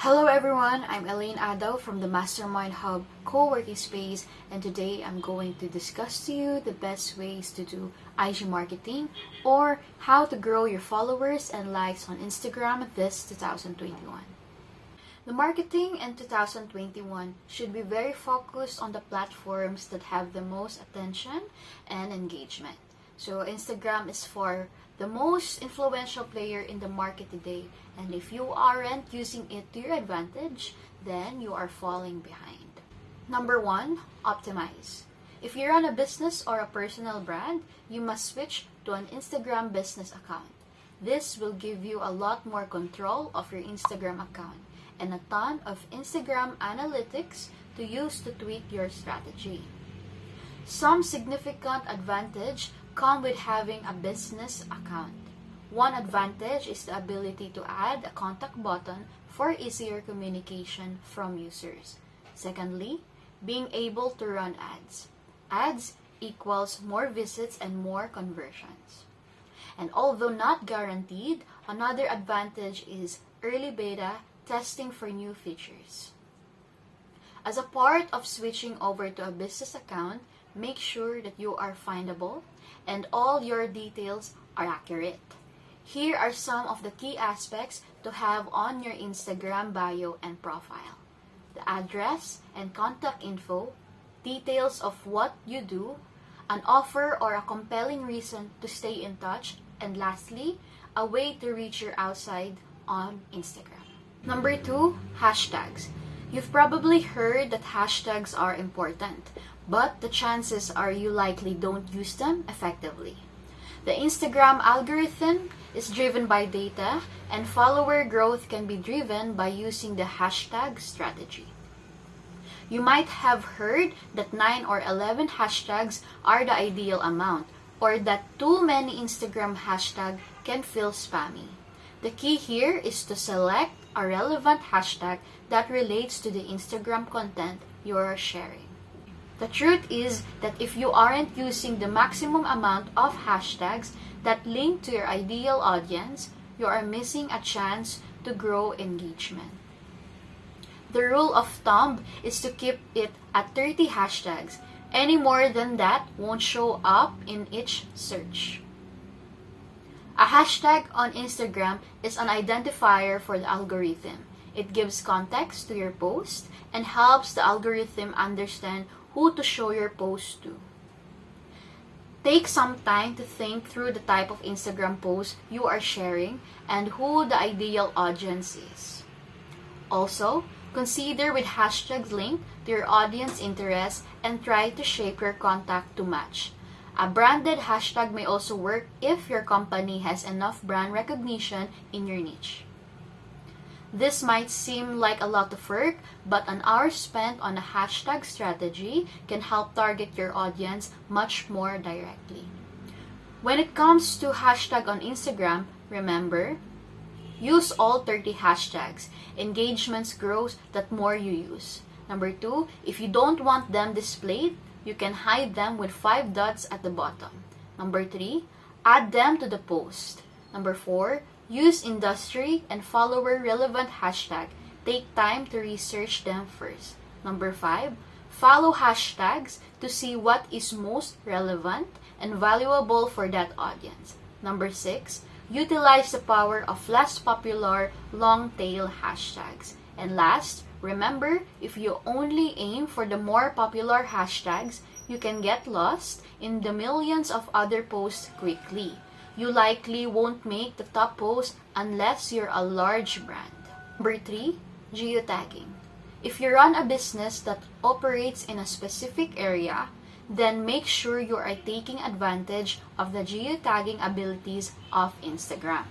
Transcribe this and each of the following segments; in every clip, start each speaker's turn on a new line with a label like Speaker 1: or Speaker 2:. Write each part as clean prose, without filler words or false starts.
Speaker 1: Hello everyone, I'm Elaine Adaw from the Mastermind Hub co-working space, and today I'm going to discuss to you the best ways to do IG marketing or how to grow your followers and likes on Instagram this 2021. The marketing in 2021 should be very focused on the platforms that have the most attention and engagement. So Instagram is for the most influential player in the market today, and if you aren't using it to your advantage, then you are falling behind. Number 1, optimize. If you run a business or a personal brand, you must switch to an Instagram business account. This will give you a lot more control of your Instagram account and a ton of Instagram analytics to use to tweak your strategy. Some significant advantage come with having a business account. One advantage is the ability to add a contact button for easier communication from users. Secondly, being able to run ads. Ads equals more visits and more conversions. And although not guaranteed, another advantage is early beta testing for new features. As a part of switching over to a business account, make sure that you are findable and all your details are accurate. Here are some of the key aspects to have on your Instagram bio and profile: the address and contact info, details of what you do, an offer or a compelling reason to stay in touch, and lastly, a way to reach your outside on Instagram. Number 2, hashtags. You've probably heard that hashtags are important, but the chances are you likely don't use them effectively. The Instagram algorithm is driven by data, and follower growth can be driven by using the hashtag strategy. You might have heard that 9 or 11 hashtags are the ideal amount, or that too many Instagram hashtags can feel spammy. The key here is to select a relevant hashtag that relates to the Instagram content you are sharing. The truth is that if you aren't using the maximum amount of hashtags that link to your ideal audience, you are missing a chance to grow engagement. The rule of thumb is to keep it at 30 hashtags. Any more than that won't show up in each search. A hashtag on Instagram is an identifier for the algorithm. It gives context to your post and helps the algorithm understand who to show your post to. Take some time to think through the type of Instagram post you are sharing and who the ideal audience is. Also, consider with hashtags linked to your audience interests and try to shape your contact to match. A branded hashtag may also work if your company has enough brand recognition in your niche. This might seem like a lot of work, but an hour spent on a hashtag strategy can help target your audience much more directly. When it comes to hashtag on Instagram, remember, use all 30 hashtags. Engagements grows the more you use. Number 2, if you don't want them displayed, you can hide them with 5 dots at the bottom. Number 3, add them to the post. Number 4, use industry and follower relevant hashtag. Take time to research them first. Number 5, follow hashtags to see what is most relevant and valuable for that audience. Number 6, utilize the power of less popular long tail hashtags. And last, remember, if you only aim for the more popular hashtags, you can get lost in the millions of other posts quickly. You likely won't make the top post unless you're a large brand. Number 3, geotagging. If you run a business that operates in a specific area, then make sure you are taking advantage of the geotagging abilities of Instagram.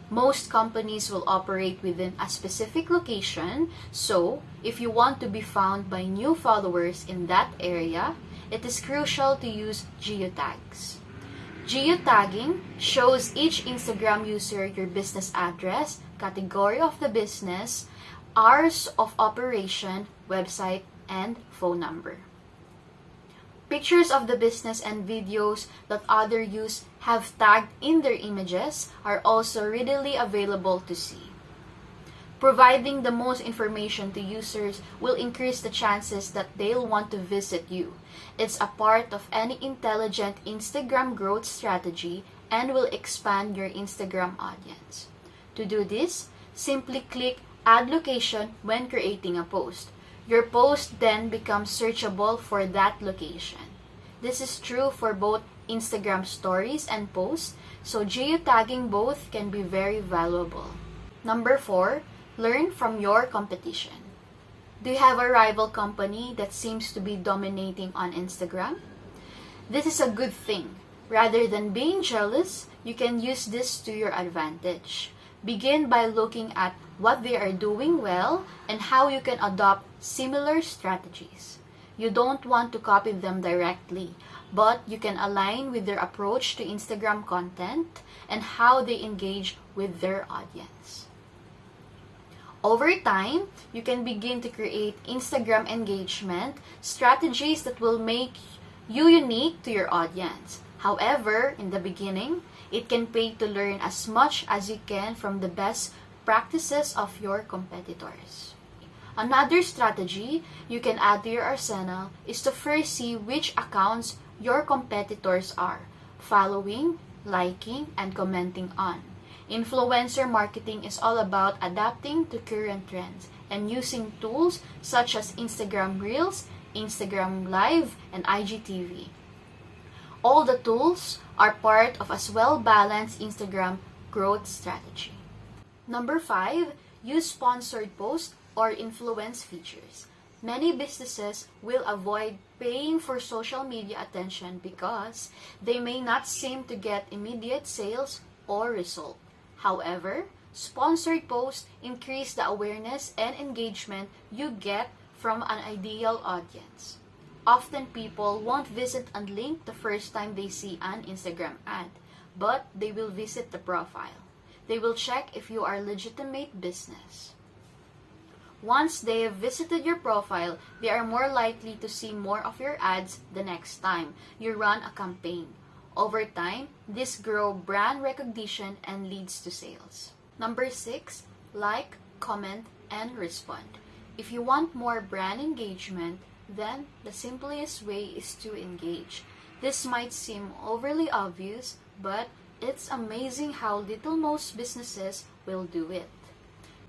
Speaker 1: Most companies will operate within a specific location, so if you want to be found by new followers in that area, it is crucial to use geotags. Geotagging shows each Instagram user your business address, category of the business, hours of operation, website, and phone number. Pictures of the business and videos that others use have tagged in their images are also readily available to see. Providing the most information to users will increase the chances that they'll want to visit you. It's a part of any intelligent Instagram growth strategy and will expand your Instagram audience. To do this, simply click Add Location when creating a post. Your post then becomes searchable for that location. This is true for both Instagram stories and posts, so geotagging both can be very valuable. Number 4, learn from your competition. Do you have a rival company that seems to be dominating on Instagram? This is a good thing. Rather than being jealous, you can use this to your advantage. Begin by looking at what they are doing well and how you can adopt similar strategies. You don't want to copy them directly, but you can align with their approach to Instagram content and how they engage with their audience. Over time, you can begin to create Instagram engagement strategies that will make you unique to your audience. However, in the beginning, it can pay to learn as much as you can from the best practices of your competitors. Another strategy you can add to your arsenal is to first see which accounts your competitors are following, liking, and commenting on. Influencer marketing is all about adapting to current trends and using tools such as Instagram Reels, Instagram Live, and IGTV. All the tools are part of a well-balanced Instagram growth strategy. Number 5, use sponsored posts or influence features. Many businesses will avoid paying for social media attention because they may not seem to get immediate sales or result. However, sponsored posts increase the awareness and engagement you get from an ideal audience. Often people won't visit a link the first time they see an Instagram ad, but they will visit the profile. They will check if you are a legitimate business. Once they have visited your profile, they are more likely to see more of your ads the next time you run a campaign. Over time, this grows brand recognition and leads to sales. Number 6, like, comment, and respond. If you want more brand engagement, then the simplest way is to engage. This might seem overly obvious, but it's amazing how little most businesses will do it.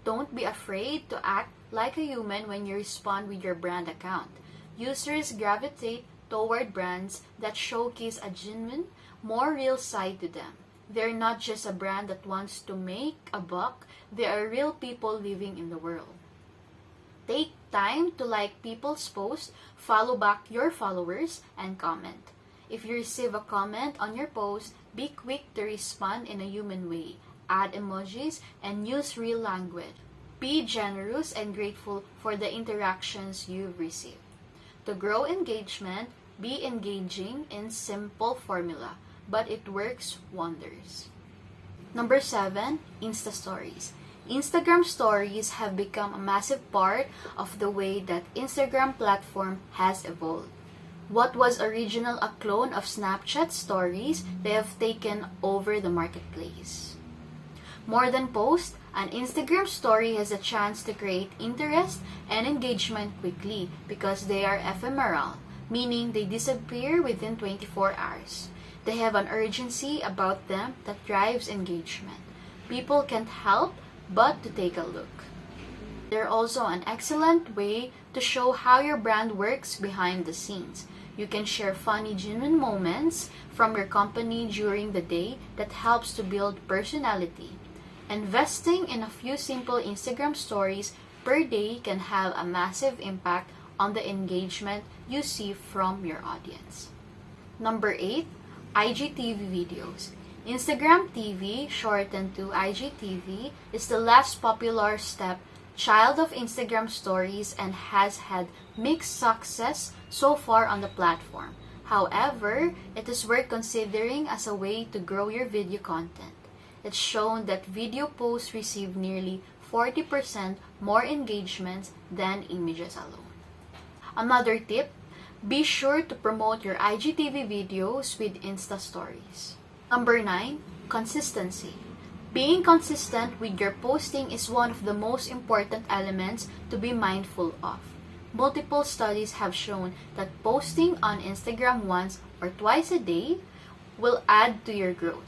Speaker 1: Don't be afraid to act like a human when you respond with your brand account. Users gravitate toward brands that showcase a genuine, more real side to them. They're not just a brand that wants to make a buck, they are real people living in the world. Take time to like people's posts, follow back your followers, and comment. If you receive a comment on your post, be quick to respond in a human way. Add emojis and use real language. Be generous and grateful for the interactions you've received. To grow engagement, be engaging in simple formula, but it works wonders. Number 7, Insta Stories. Instagram Stories have become a massive part of the way that Instagram platform has evolved. What was original a clone of Snapchat Stories, they have taken over the marketplace. More than posts, an Instagram story has a chance to create interest and engagement quickly because they are ephemeral, meaning they disappear within 24 hours. They have an urgency about them that drives engagement. People can't help but to take a look. They're also an excellent way to show how your brand works behind the scenes. You can share funny, genuine moments from your company during the day that helps to build personality. Investing in a few simple Instagram stories per day can have a massive impact on the engagement you see from your audience. Number 8, IGTV videos. Instagram TV, shortened to IGTV, is the last popular child of Instagram stories and has had mixed success so far on the platform. However, it is worth considering as a way to grow your video content. It's shown that video posts receive nearly 40% more engagements than images alone. Another tip, be sure to promote your IGTV videos with Insta Stories. Number 9, consistency. Being consistent with your posting is one of the most important elements to be mindful of. Multiple studies have shown that posting on Instagram once or twice a day will add to your growth.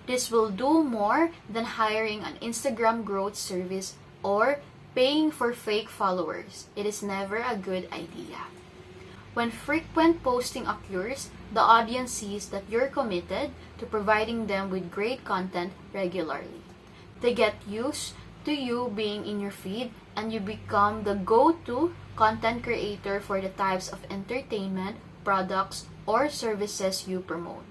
Speaker 1: This will do more than hiring an Instagram growth service or paying for fake followers. It is never a good idea. When frequent posting occurs, the audience sees that you're committed to providing them with great content regularly. They get used to you being in your feed and you become the go-to content creator for the types of entertainment, products, or services you promote.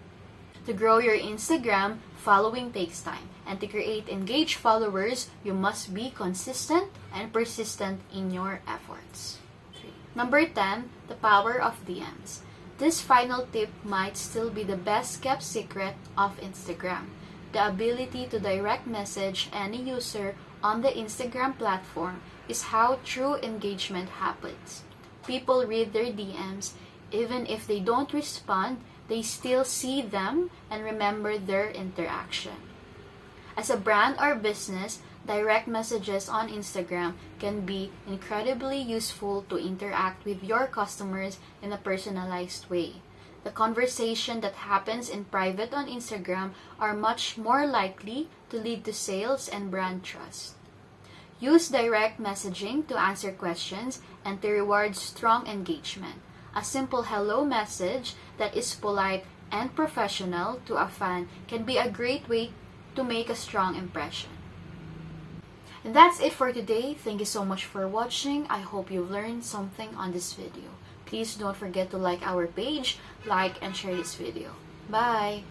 Speaker 1: To grow your Instagram following takes time, and to create engaged followers, you must be consistent and persistent in your efforts. Number 10, the power of DMs. This final tip might still be the best kept secret of Instagram. The ability to direct message any user on the Instagram platform is how true engagement happens. People read their DMs, even if they don't respond, they still see them and remember their interaction. As a brand or business, direct messages on Instagram can be incredibly useful to interact with your customers in a personalized way. The conversation that happens in private on Instagram are much more likely to lead to sales and brand trust. Use direct messaging to answer questions and to reward strong engagement. A simple hello message that is polite and professional to a fan can be a great way to make a strong impression. And that's it for today. Thank you so much for watching. I hope you've learned something on this video. Please don't forget to like our page, like and share this video. Bye!